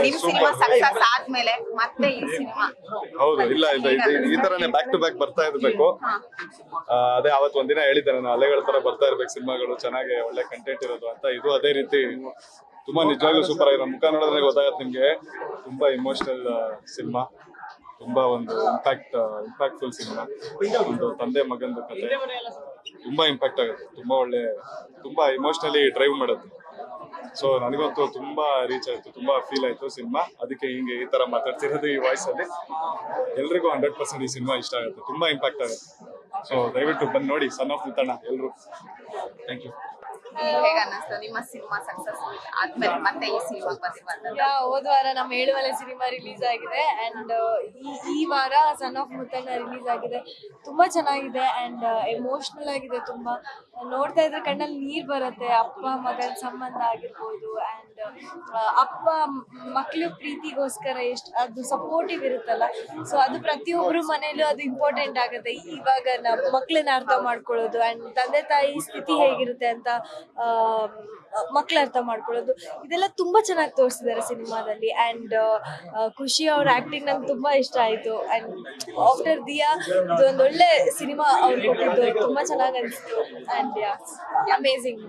ನಿಮ್ cinema success ಆದ್ಮೇಲೆ ಮತ್ತೆ ಈ ಸಿನಿಮಾ ಹೌದು, ಇಲ್ಲ ಈ ತರನೇ ಬ್ಯಾಕ್ ಟು ಬ್ಯಾಕ್ ಬರ್ತಾ ಇರ್ಬೇಕು. ಅದೇ ಅವತ್ತು ಒಂದಿನ ಹೇಳಿದ್ದೆ ನಾನು, ಅಲೆಗಳ ತರ ಬರ್ತಾ ಇರ್ಬೇಕು ಸಿನಿಮಾಗಳು, ಚೆನ್ನಾಗಿ ಒಳ್ಳೆ ಕಂಟೆಂಟ್ ಇರೋದು ಅಂತ. ಇದು ಅದೇ ರೀತಿ ತುಂಬಾ ನಿಜವಾಗ್ಲೂ ಸೂಪರ್ ಆಗಿದೆ. ಮುಖ ನೋಡಿದ್ರೆ ಗೊತ್ತಾಗತ್ತೆ ನಿಮ್ಗೆ. ತುಂಬಾ ಇಮೋಷನಲ್ ಸಿನಿಮಾ, ತುಂಬಾ ಒಂದು ಇಂಪ್ಯಾಕ್ಟ್ಫುಲ್ ಸಿನಿಮಾ. ಒಂದು ತಂದೆ ಮಗಂದು ಕತೆ ತುಂಬಾ ಇಂಪ್ಯಾಕ್ಟ್ ಆಗುತ್ತೆ. ತುಂಬಾ ಒಳ್ಳೆ, ತುಂಬಾ ಇಮೋಷನಲಿ ಡ್ರೈವ್ ಮಾಡುತ್ತೆ. ಸೊ ನನಗಂತೂ ತುಂಬಾ ರೀಚ್ ಆಯ್ತು, ತುಂಬಾ ಫೀಲ್ ಆಯ್ತು ಸಿನಿಮಾ. ಅದಕ್ಕೆ ಹಿಂಗೆ ಈ ತರ ಮಾತಾಡ್ತಿರೋದು ಈ ವಾಯ್ಸ್ ಅಲ್ಲಿ. ಎಲ್ರಿಗೂ 100% ಈ ಸಿನಿಮಾ ಇಷ್ಟ ಆಗುತ್ತೆ, ತುಂಬಾ ಇಂಪ್ಯಾಕ್ಟ್ ಆಗುತ್ತೆ. ಸೊ ದಯವಿಟ್ಟು ಬಂದು ನೋಡಿ ಸನ್ ಆಫ್ ಮುತ್ತಣ್ಣ ಎಲ್ರು. Thank you. ಹೇಗ ಅನ್ನಿಸ್ತು ನಿಮ್ಮ ಸಿನಿಮಾ ಸಕ್ಸಸ್ ಆದ್ಮೇಲೆ ಮತ್ತೆ ಈ ಸಿನಿಮಾ ಬಂದಿರುವಂತ? ಹೋದ ವಾರ ನಮ್ಮ ಏಳುಮಲೆ ಸಿನಿಮಾ ರಿಲೀಸ್ ಆಗಿದೆ ಅಂಡ್ ಈ ವಾರ ಸನ್ ಆಫ್ ಮುತ್ತಣ್ಣ ರಿಲೀಸ್ ಆಗಿದೆ. ತುಂಬಾ ಚೆನ್ನಾಗಿದೆ ಅಂಡ್ ಎಮೋಷನಲ್ ಆಗಿದೆ. ತುಂಬಾ ನೋಡ್ತಾ ಇದ್ರೆ ಕಣ್ಣಲ್ಲಿ ನೀರ್ ಬರುತ್ತೆ. ಅಪ್ಪ ಮಗನ ಸಂಬಂಧ ಆಗಿರ್ಬೋದು ಅಂಡ್ ಅಪ್ಪ ಮಕ್ಳು ಪ್ರೀತಿಗೋಸ್ಕರ ಎಷ್ಟು ಅದು ಸಪೋರ್ಟಿವ್ ಇರುತ್ತಲ್ಲ, ಸೊ ಅದು ಪ್ರತಿಯೊಬ್ರು ಮನೇಲೂ ಅದು ಇಂಪಾರ್ಟೆಂಟ್ ಆಗುತ್ತೆ. ಇವಾಗ ಮಕ್ಳನ್ನ ಅರ್ಥ ಮಾಡ್ಕೊಳ್ಳೋದು ಅಂಡ್ ತಂದೆ ತಾಯಿ ಸ್ಥಿತಿ ಹೇಗಿರುತ್ತೆ ಅಂತ ಮಕ್ಳು ಅರ್ಥ ಮಾಡ್ಕೊಳ್ಳೋದು, ಇದೆಲ್ಲ ತುಂಬಾ ಚೆನ್ನಾಗಿ ತೋರಿಸಿದ್ದಾರೆ ಸಿನಿಮಾದಲ್ಲಿ. ಅಂಡ್ ಖುಷಿ ಅವ್ರ ಆಕ್ಟಿಂಗ್ ನಂಗೆ ತುಂಬಾ ಇಷ್ಟ ಆಯ್ತು. ಅಂಡ್ ಆಫ್ಟರ್ ದಿಯಾ ಇದೊಂದು ಒಳ್ಳೆ ಸಿನಿಮಾ ಅವ್ರು ಕೊಟ್ಟಿದ್ದು, ತುಂಬಾ ಚೆನ್ನಾಗಿ ಅನಿಸ್ತು. And amazing.